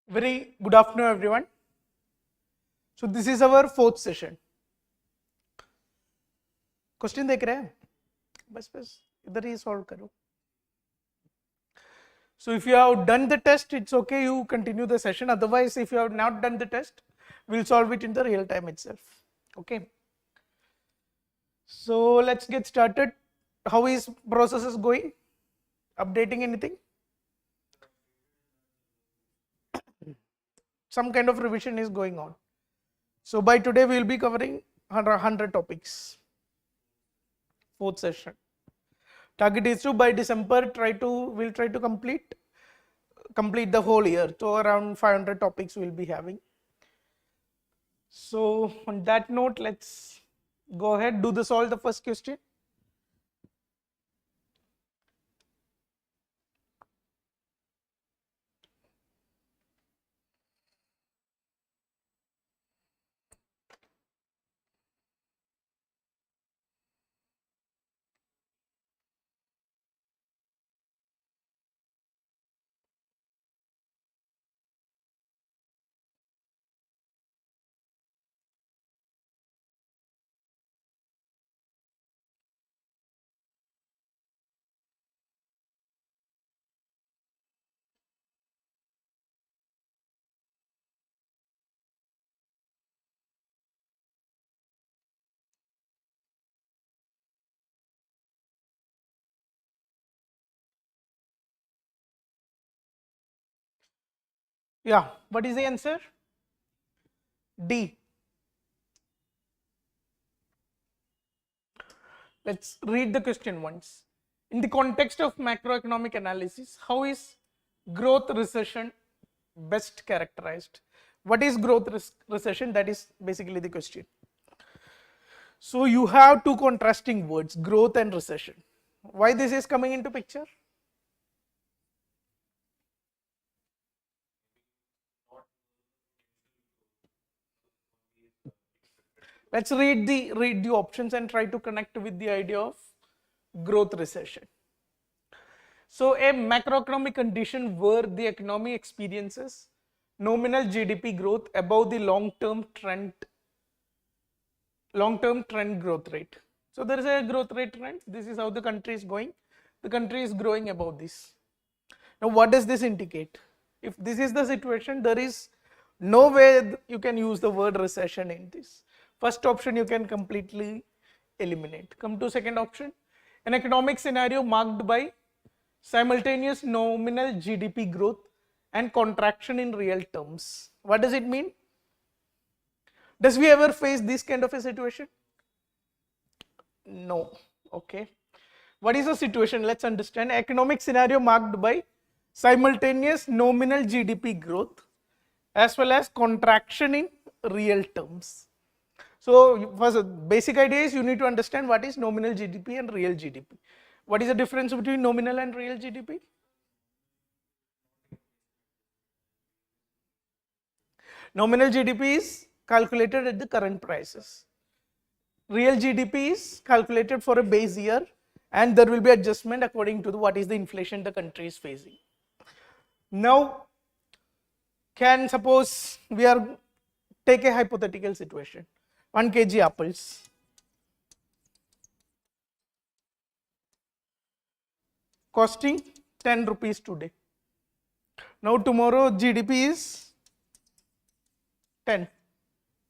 Very good afternoon, everyone. So this is our fourth session. Question देख रहे हैं? बस इधर ही solve करो. So if you have done the test, it's okay. You continue the session. Otherwise, if you have not done the test, we'll solve it in the real time itself. Okay. So let's get started. How is processes going? Updating anything? Some kind of revision is going on. So by today we will be covering 100 topics. Fourth session. Target is to by December we'll try to complete the whole year. So around 500 topics we'll be having. So on that note, let's go ahead, solve the first question. Yeah, what is the answer? D. Let's read the question once. In the context of macroeconomic analysis, how is growth recession best characterized? What is growth recession? That is basically the question. So you have two contrasting words, growth and recession. Why this is coming into picture? Let's read the options and try to connect with the idea of growth recession. So a macroeconomic condition where the economy experiences nominal GDP growth above the long-term trend growth rate. So there is a growth rate trend. This is how the country is going. The country is growing above this. Now what does this indicate? If this is the situation, there is no way you can use the word recession in this. First option you can completely eliminate. Come to second option. An economic scenario marked by simultaneous nominal GDP growth and contraction in real terms. What does it mean? Does we ever face this kind of a situation? No. Okay. What is the situation? Let's understand. Economic scenario marked by simultaneous nominal GDP growth as well as contraction in real terms. So first, basic idea is you need to understand what is nominal GDP and real GDP. What is the difference between nominal and real GDP? Nominal GDP is calculated at the current prices. Real GDP is calculated for a base year and there will be adjustment according to what is the inflation the country is facing. Now, suppose we take a hypothetical situation. 1 kg apples. Costing 10 rupees today. Now tomorrow GDP is 10,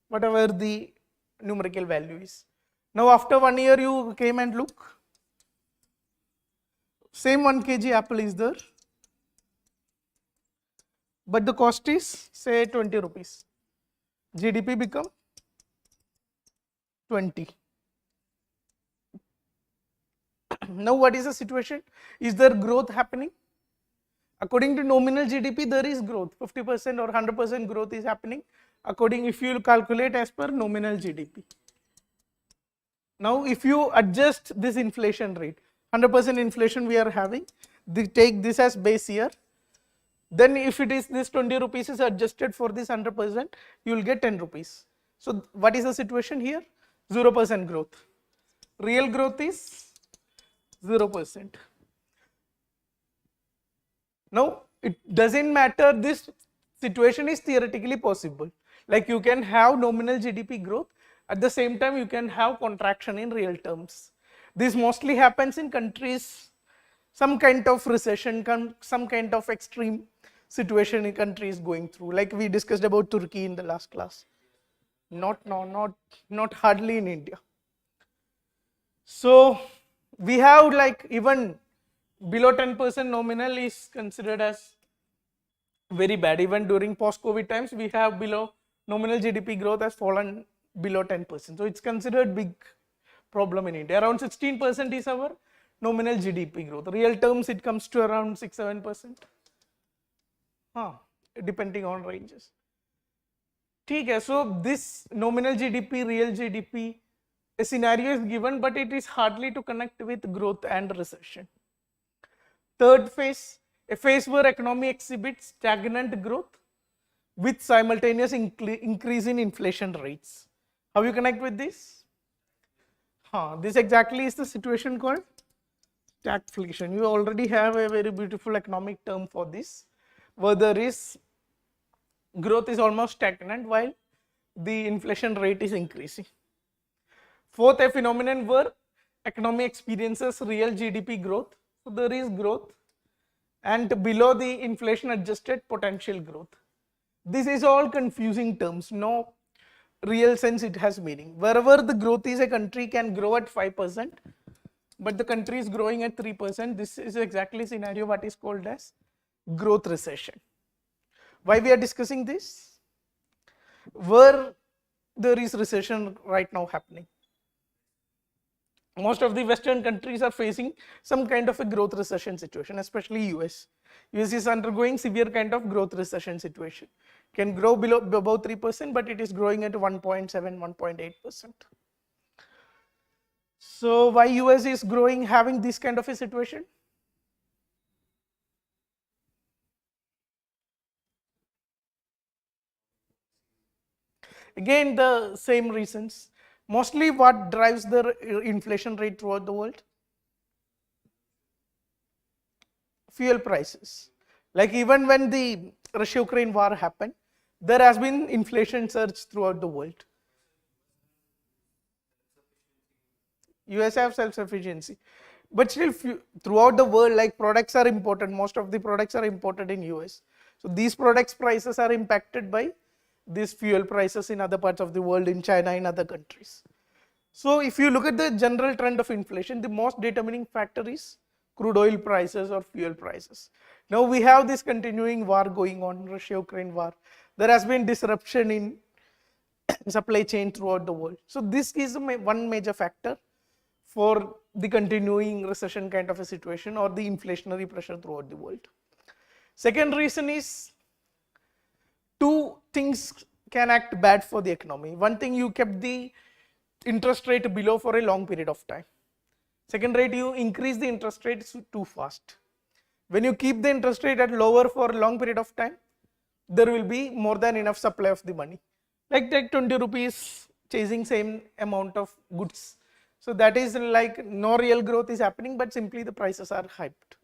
whatever the numerical value is. Now after 1 year you came and look, same 1 kg apple is there, but the cost is say 20 rupees. GDP become 20. Now what is the situation? Is there growth happening? According to nominal GDP, there is growth. 50% or 100% growth is happening according if you calculate as per nominal GDP. Now if you adjust this inflation rate, 100% inflation we are having, take this as base year, then if it is this 20 rupees is adjusted for this 100%, you will get 10 rupees. So what is the situation here? 0% growth. Real growth is 0%. Now it doesn't matter this situation is theoretically possible. Like you can have nominal GDP growth, at the same time you can have contraction in real terms. This mostly happens in countries, some kind of recession, some kind of extreme situation in countries going through, like we discussed about Turkey in the last class. Not hardly in India. So we have like even below 10% nominal is considered as very bad. Even during post-COVID times, we have below nominal GDP growth has fallen below 10%. So it's considered big problem in India. Around 16% is our nominal GDP growth. Real terms, it comes to around 6-7%. Depending on ranges. Okay, so this nominal GDP, real GDP, a scenario is given, but it is hardly to connect with growth and recession. Third phase, a phase where economy exhibits stagnant growth with simultaneous increase in inflation rates. How you connect with this? This exactly is the situation called stagflation. You already have a very beautiful economic term for this, where there is growth is almost stagnant while the inflation rate is increasing. Fourth, a phenomenon where economy experiences real GDP growth. So there is growth and below the inflation adjusted potential growth. This is all confusing terms, no real sense it has meaning. Wherever the growth is, a country can grow at 5%, but the country is growing at 3%. This is exactly scenario what is called as growth recession. Why we are discussing this? Where there is recession right now happening. Most of the Western countries are facing some kind of a growth recession situation, especially US. US is undergoing severe kind of growth recession situation. Can grow below above 3%, but it is growing at 1.7, 1.8%. So why US is growing, having this kind of a situation? Again, the same reasons. Mostly what drives the inflation rate throughout the world? Fuel prices. Like even when the Russia-Ukraine war happened, there has been inflation surge throughout the world. US have self-sufficiency. But still throughout the world, like products are imported. Most of the products are imported in US. So these products prices are impacted by these fuel prices in other parts of the world, in China, in other countries. So if you look at the general trend of inflation, the most determining factor is crude oil prices or fuel prices. Now we have this continuing war going on, Russia-Ukraine war. There has been disruption in supply chain throughout the world. So this is one major factor for the continuing recession kind of a situation or the inflationary pressure throughout the world. Second reason is two things can act bad for the economy. One thing, you kept the interest rate below for a long period of time. Second rate, you increase the interest rate too fast. When you keep the interest rate at lower for a long period of time, there will be more than enough supply of the money. Like take 20 rupees chasing same amount of goods. So that is like no real growth is happening, but simply the prices are hyped.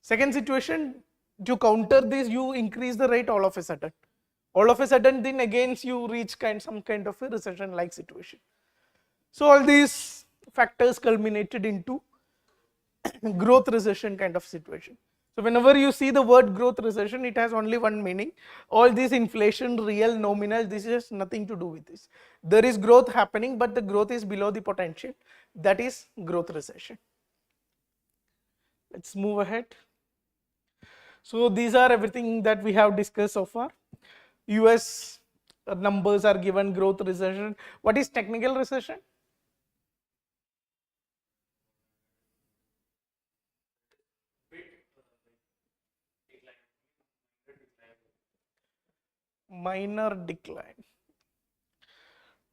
Second situation, to counter this, you increase the rate all of a sudden. All of a sudden, then again you reach some kind of a recession-like situation. So all these factors culminated into growth recession kind of situation. So whenever you see the word growth recession, it has only one meaning. All this inflation, real, nominal, this has nothing to do with this. There is growth happening, but the growth is below the potential. That is growth recession. Let's move ahead. So these are everything that we have discussed so far. US numbers are given, growth recession. What is technical recession? Minor decline.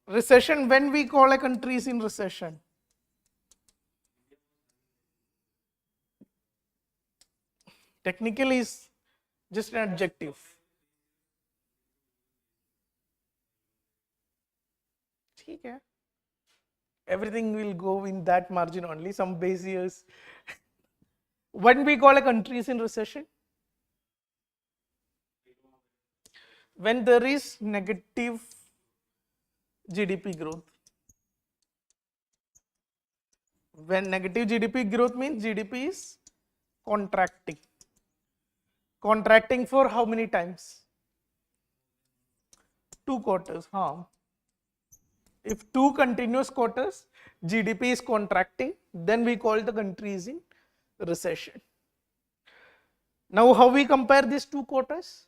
Recession, when we call a country is in recession? Technical is just an adjective. Okay. Everything will go in that margin only, some base years. When we call a country is in recession? when there is negative GDP growth. When negative GDP growth means GDP is contracting. Contracting for how many times? 2 quarters. If 2 continuous quarters GDP is contracting, then we call the country is in recession. Now how we compare these 2 quarters?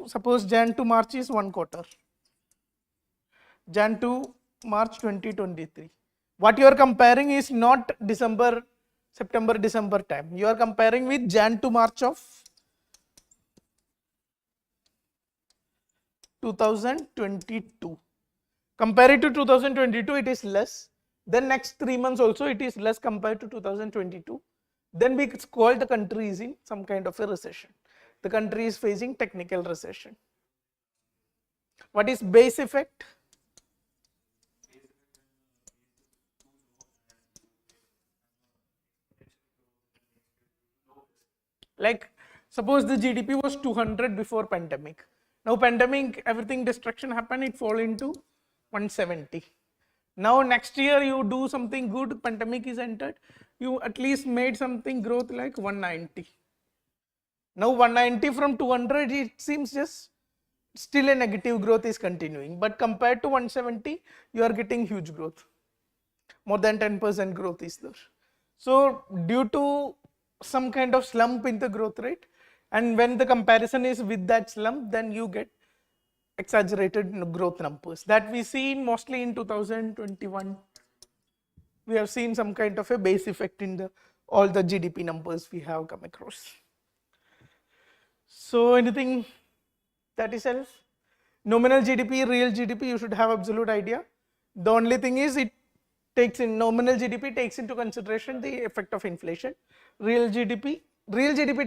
Suppose Jan to March is 1 quarter. Jan to March 2023. What you are comparing is not December, September, December time. You are comparing with Jan to March of 2022. Compare it to 2022, it is less. Then next 3 months also it is less compared to 2022. Then we call the country is in some kind of a recession. The country is facing technical recession. What is base effect? Like suppose the GDP was 200 before pandemic. Now pandemic, everything destruction happened, it fall into 170. Now next year you do something good, pandemic is entered, you at least made something growth like 190. Now 190 from 200, it seems just still a negative growth is continuing, but compared to 170, you are getting huge growth. More than 10% growth is there. So due to some kind of slump in the growth rate, and when the comparison is with that slump, then you get exaggerated growth numbers that we see mostly in 2021. We have seen some kind of a base effect in all the GDP numbers we have come across. So anything that is else? Nominal GDP, real GDP, you should have absolute idea. The only thing is it takes in nominal GDP takes into consideration the effect of inflation. Real GDP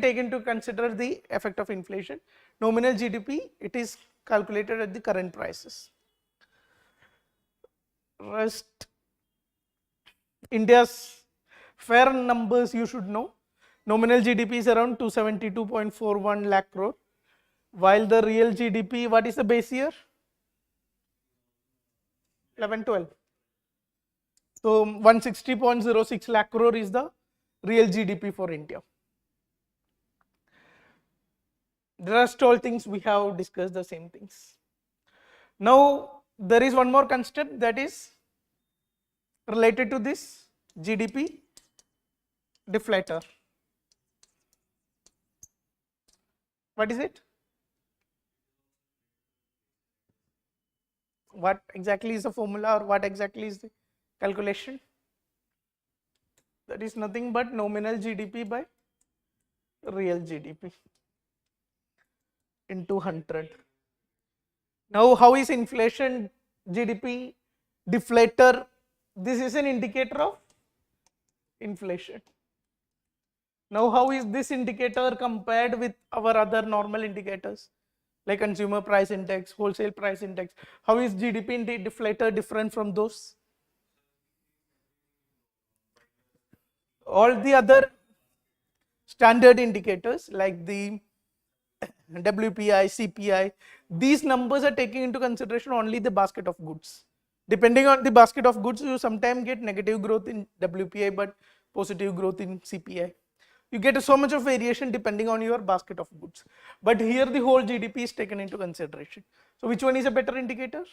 take into consider the effect of inflation. Nominal GDP, it is calculated at the current prices. Rest, India's fair numbers you should know. Nominal GDP is around 272.41 lakh crore, while the real GDP, what is the base year? 11-12. So 160.06 lakh crore is the real GDP for India. The rest all things we have discussed the same things. Now there is one more concept that is related to this GDP deflator. What is it? What exactly is the formula, or what exactly is the calculation? That is nothing but nominal GDP by real GDP into 100. Now how is inflation GDP deflator? This is an indicator of inflation. Now how is this indicator compared with our other normal indicators like consumer price index, wholesale price index? How is GDP deflator different from those? All the other standard indicators like the WPI, CPI, these numbers are taking into consideration only the basket of goods. Depending on the basket of goods, you sometimes get negative growth in WPI but positive growth in CPI. You get so much of variation depending on your basket of goods. But here the whole GDP is taken into consideration. So which one is a better indicator?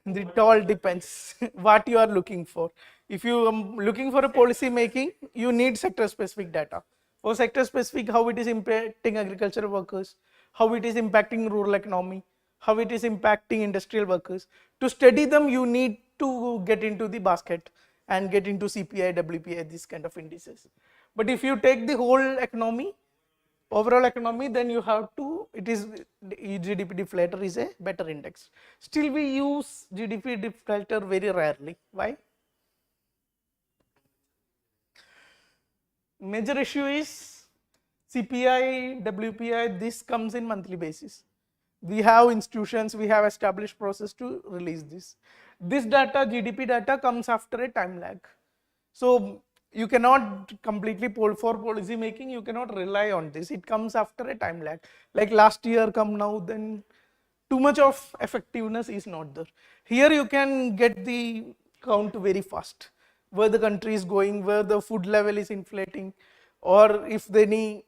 It all depends what you are looking for. If you are looking for a policy making, you need sector specific data. For sector specific, how it is impacting agricultural workers, how it is impacting rural economy, how it is impacting industrial workers. To study them, you need to get into the basket and get into CPI, WPI, this kind of indices. But if you take the whole economy, overall economy, then you have to, it is GDP deflator is a better index. Still we use GDP deflator very rarely. Why? Major issue is CPI, WPI, this comes in monthly basis. We have institutions, we have established process to release this. This data, GDP data, comes after a time lag. So you cannot completely for policy making, you cannot rely on this. It comes after a time lag. Like last year come now, then too much of effectiveness is not there. Here you can get the count very fast, where the country is going, where the food level is inflating, or if any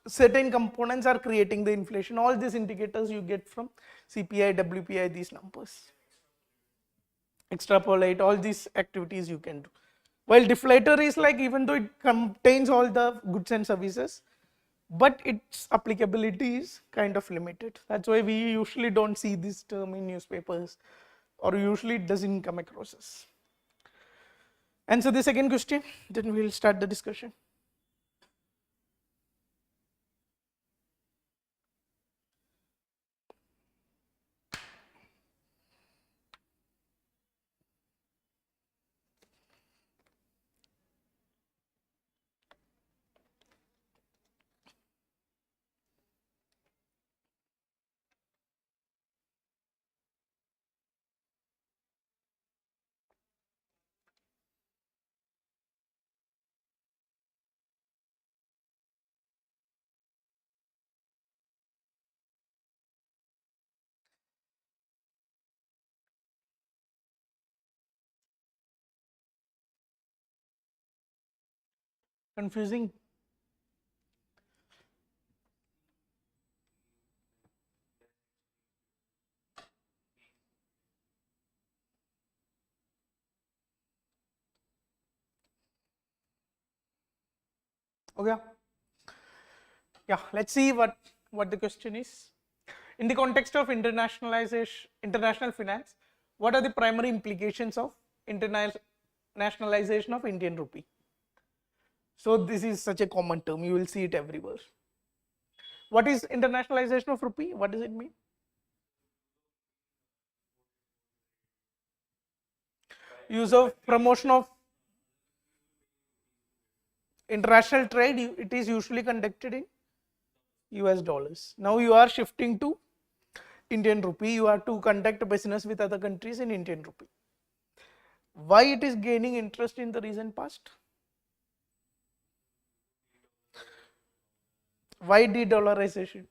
certain components are creating the inflation. All these indicators you get from CPI, WPI, these numbers. Extrapolate all these activities you can do. While deflator is like, even though it contains all the goods and services, but its applicability is kind of limited. That's why we usually don't see this term in newspapers, or usually it doesn't come across us. Answer the second question, then we'll start the discussion. Confusing? Okay. Yeah, let's see what the question is. In the context of internationalization, international finance, what are the primary implications of internationalization of Indian rupee? So this is such a common term, you will see it everywhere. What is internationalization of rupee? What does it mean? Use of promotion of international trade, it is usually conducted in US dollars. Now you are shifting to Indian rupee, you have to conduct business with other countries in Indian rupee. Why it is gaining interest in the recent past? Why de-dollarization?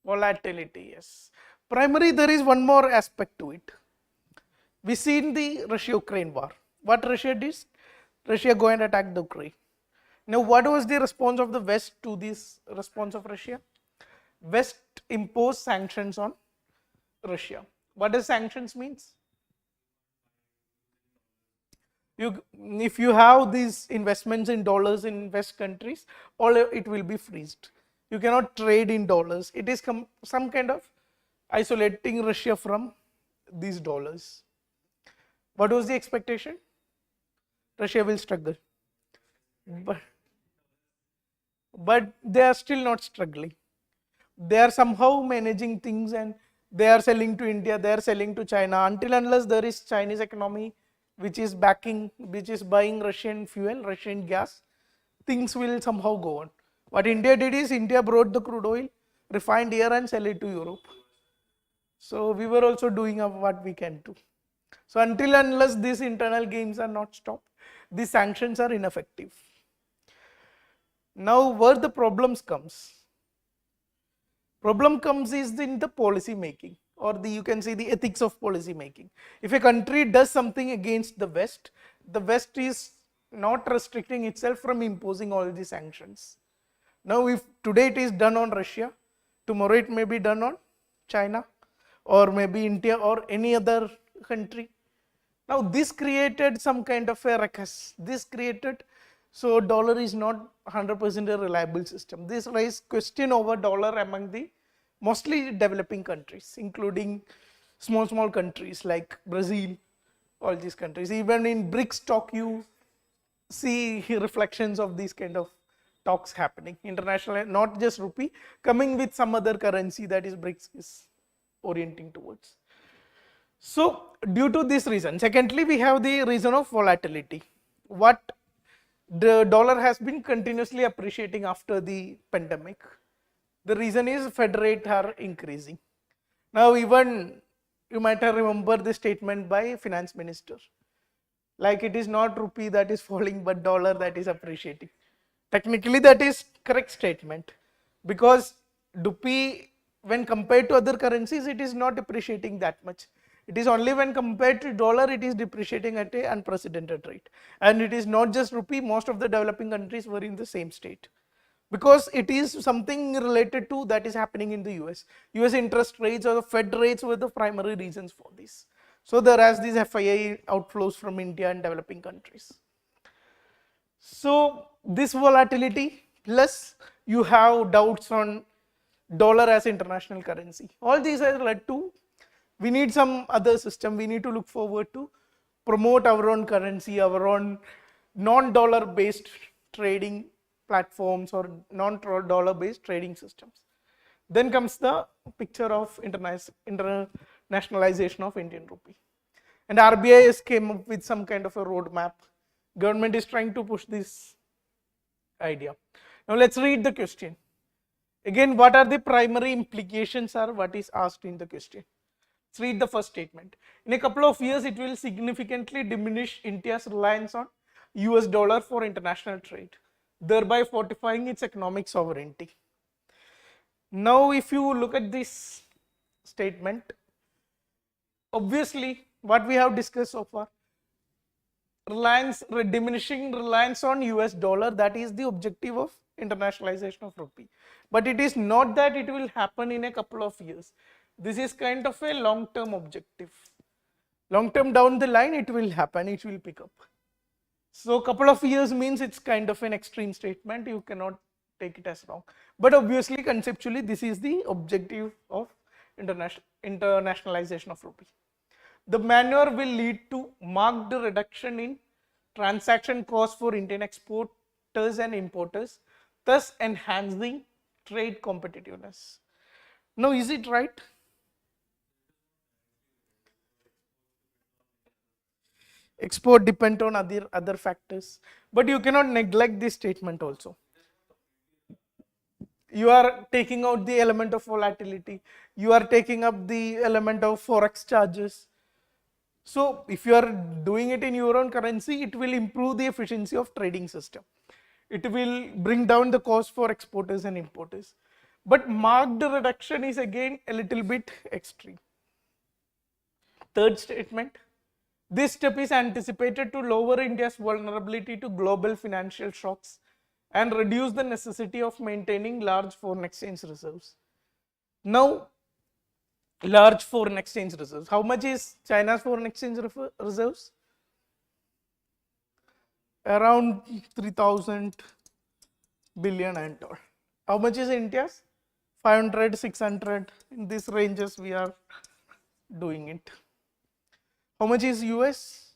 Volatility, yes. Primary, there is one more aspect to it. We see in the Russia-Ukraine war. What Russia did? Russia go and attack the Ukraine. Now, what was the response of the West to this response of Russia? West imposed sanctions on Russia. What does sanctions means? If you have these investments in dollars in West countries, all it will be freezed. You cannot trade in dollars. It is some kind of isolating Russia from these dollars. What was the expectation? Russia will struggle. But they are still not struggling. They are somehow managing things, and they are selling to India, they are selling to China. Until unless there is Chinese economy which is buying Russian fuel, Russian gas, things will somehow go on. What India did is, India brought the crude oil, refined here and sell it to Europe. So we were also doing what we can do. So until unless these internal games are not stopped, these sanctions are ineffective. Now where the problems comes? Problem comes is in the policy making, or you can say the ethics of policy making. If a country does something against the West is not restricting itself from imposing all the sanctions. Now if today it is done on Russia, tomorrow it may be done on China, or maybe India, or any other country. Now this created some kind of a ruckus. So dollar is not 100% a reliable system. This raised question over dollar among the mostly developing countries, including small countries like Brazil, all these countries. Even in BRICS talk, you see reflections of these kind of talks happening international, not just rupee, coming with some other currency that is BRICS is orienting towards. So due to this reason, secondly, we have the reason of volatility. What the dollar has been continuously appreciating after the pandemic. The reason is Fed rate are increasing. Now even you might have remembered the statement by finance minister. Like it is not rupee that is falling, but dollar that is appreciating. Technically, that is correct statement, because rupee, when compared to other currencies, it is not appreciating that much. It is only when compared to dollar, it is depreciating at an unprecedented rate. And it is not just rupee, most of the developing countries were in the same state, because it is something related to that is happening in the US. US interest rates or the Fed rates were the primary reasons for this. So there are these FII outflows from India and developing countries. So this volatility, plus you have doubts on dollar as international currency. All these have led to, we need some other system, we need to look forward to promote our own currency, our own non-dollar based trading platforms or non-dollar based trading systems. Then comes the picture of internationalization of Indian rupee. And RBI has came up with some kind of a roadmap. Government is trying to push this idea. Now let's read the question. Again, what are the primary implications are what is asked in the question. Let's read the first statement. In a couple of years, it will significantly diminish India's reliance on US dollar for international trade, thereby fortifying its economic sovereignty. Now, if you look at this statement, obviously what we have discussed so far, diminishing reliance on US dollar, that is the objective of internationalization of rupee. But it is not that it will happen in a couple of years. This is kind of a long-term objective. Long-term down the line, it will happen, it will pick up. So couple of years means it's kind of an extreme statement, you cannot take it as wrong. But obviously, conceptually, this is the objective of internationalization of rupee. The manner will lead to marked reduction in transaction costs for Indian exporters and importers, thus enhancing trade competitiveness. Now, is it right? Export depend on other factors, but you cannot neglect this statement also. You are taking out the element of volatility, you are taking up the element of forex charges. So if you are doing it in your own currency, it will improve the efficiency of trading system. It will bring down the cost for exporters and importers. But marked reduction is again a little bit extreme. Third statement, this step is anticipated to lower India's vulnerability to global financial shocks and reduce the necessity of maintaining large foreign exchange reserves. Now, large foreign exchange reserves. How much is China's foreign exchange reserves? Around 3,000 billion and all. How much is India's? 500, 600. In these ranges we are doing it. How much is US?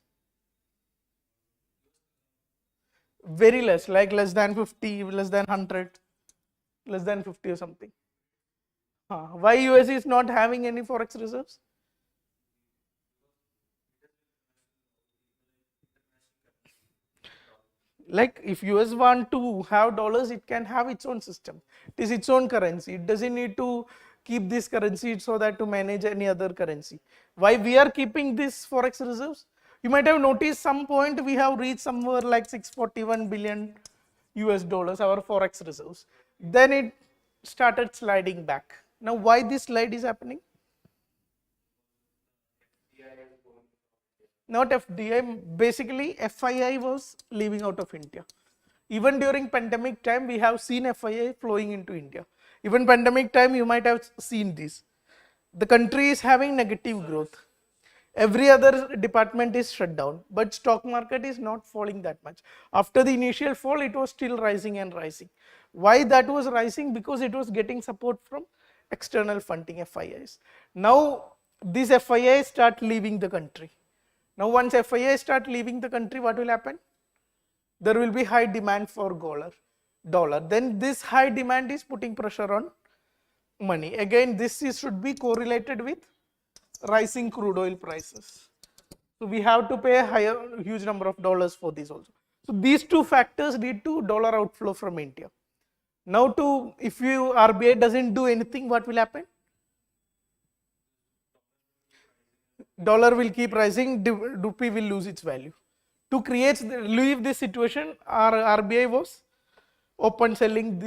Very less, like less than 50, less than 100, less than 50 or something. Why US is not having any forex reserves? Like if US want to have dollars, it can have its own system. It is its own currency. It doesn't need to keep this currency so that to manage any other currency. Why we are keeping this forex reserves? You might have noticed some point we have reached somewhere like 641 billion US dollars, our forex reserves. Then it started sliding back. Now why this slide is happening? Not FDI, basically FII was leaving out of India. Even during pandemic time, we have seen FII flowing into India. Even pandemic time, you might have seen this. The country is having negative growth. Every other department is shut down, but stock market is not falling that much. After the initial fall, it was still rising and rising. Why that was rising? Because it was getting support from external funding, FIIs. Now, these FIIs start leaving the country. Now, once FIIs start leaving the country, what will happen? There will be high demand for dollar. Then this high demand is putting pressure on money. Again, this should be correlated with rising crude oil prices. So we have to pay a huge number of dollars for this also. So these two factors lead to dollar outflow from India. Now, if RBI doesn't do anything, what will happen? Dollar will keep rising, rupee will lose its value. To leave this situation, our RBI was open selling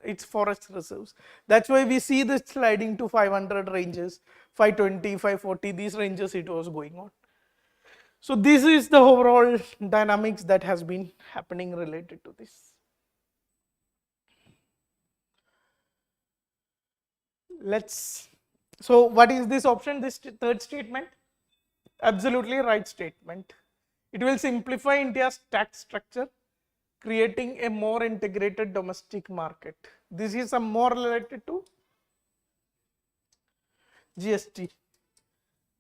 its forest reserves. That's why we see this sliding to 500 ranges, 520, 540, these ranges it was going on. So this is the overall dynamics that has been happening related to this. So what is this option, this third statement? Absolutely right statement. It will simplify India's tax structure, creating a more integrated domestic market. This is some more related to GST.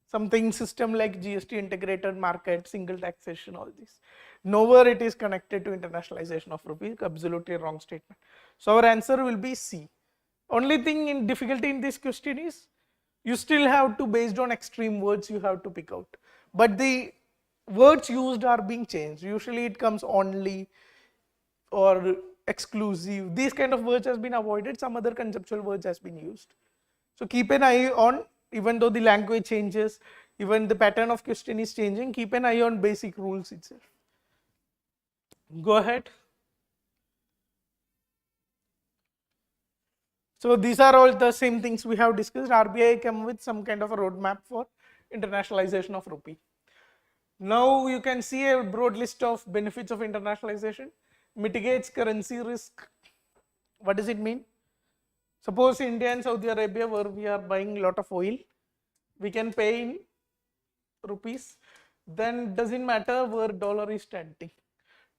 Something system like GST, integrated market, single taxation, all this. Nowhere it is connected to internationalization of rupee. Absolutely wrong statement. So our answer will be C. Only thing in difficulty in this question is you still have to, based on extreme words, you have to pick out. But the words used are being changed. Usually it comes only or exclusive. These kind of words has been avoided. Some other conceptual words has been used. So keep an eye on, even though the language changes, even the pattern of question is changing, keep an eye on basic rules itself. Go ahead. So these are all the same things we have discussed. RBI came with some kind of a roadmap for internationalization of rupee. Now you can see a broad list of benefits of internationalization. Mitigates currency risk. What does it mean? Suppose India and Saudi Arabia, where we are buying a lot of oil, we can pay in rupees, then doesn't matter where dollar is standing.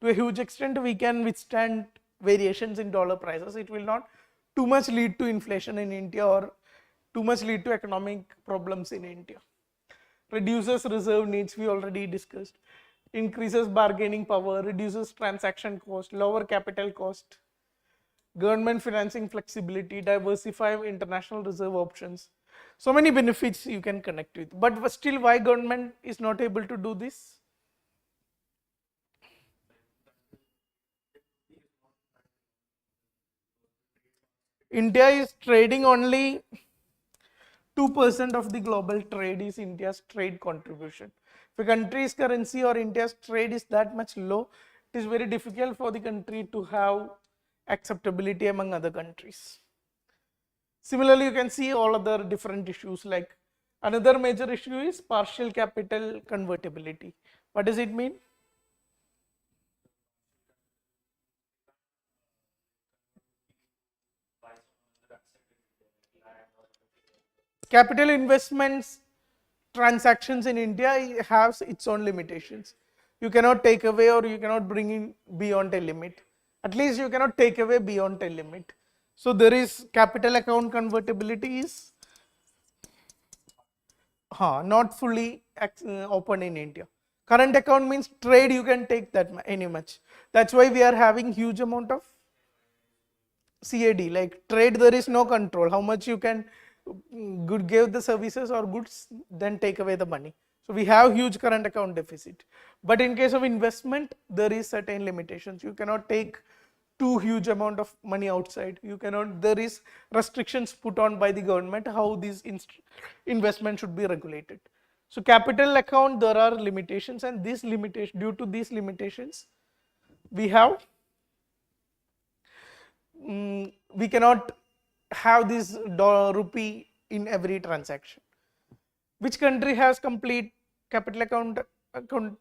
To a huge extent, we can withstand variations in dollar prices. It will not too much lead to inflation in India or too much lead to economic problems in India. Reduces reserve needs, we already discussed. Increases bargaining power, reduces transaction cost, lower capital cost, government financing flexibility, diversify international reserve options. So many benefits you can connect with. But still, why government is not able to do this? India is trading only 2% of the global trade is India's trade contribution. If a country's currency or India's trade is that much low, it is very difficult for the country to have acceptability among other countries. Similarly, you can see all other different issues, like another major issue is partial capital convertibility. What does it mean? Capital investments transactions in India has its own limitations. You cannot take away or you cannot bring in beyond a limit. At least you cannot take away beyond a limit. So there is capital account convertibility is not fully open in India. Current account means trade you can take that any much. That's why we are having huge amount of CAD, like trade there is no control. How much you can give the services or goods, then take away the money. So we have huge current account deficit. But in case of investment, there is certain limitations. You cannot take too huge amount of money outside. You cannot, there is restrictions put on by the government how these investment should be regulated. So capital account, there are limitations, and these limitations, due to these limitations, we have we cannot have this rupee in every transaction. Which country has complete capital account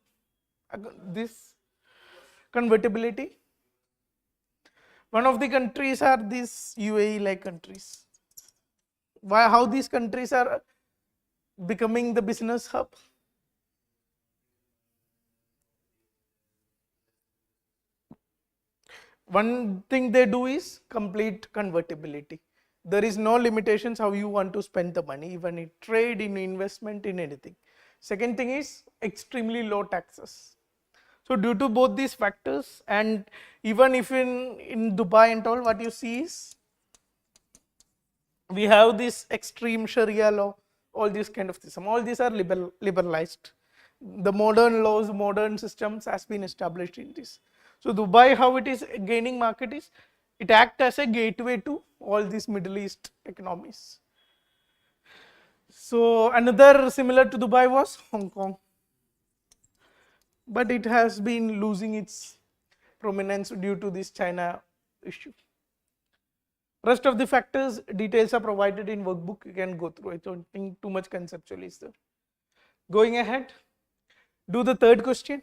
this convertibility? One of the countries are these UAE like countries. How these countries are becoming the business hub? One thing they do is complete convertibility. There is no limitations how you want to spend the money, even in trade, in investment, in anything. Second thing is extremely low taxes. So due to both these factors, and even if in Dubai and all, what you see is we have this extreme Sharia law, all these kind of system. All these are liberalized. The modern laws, modern systems has been established in this. So Dubai, how it is gaining market is, it acts as a gateway to all these Middle East economies. So another similar to Dubai was Hong Kong. but it has been losing its prominence due to this China issue. Rest of the factors, details are provided in workbook, you can go through it. I don't think too much conceptual is there. Going ahead, do the third question.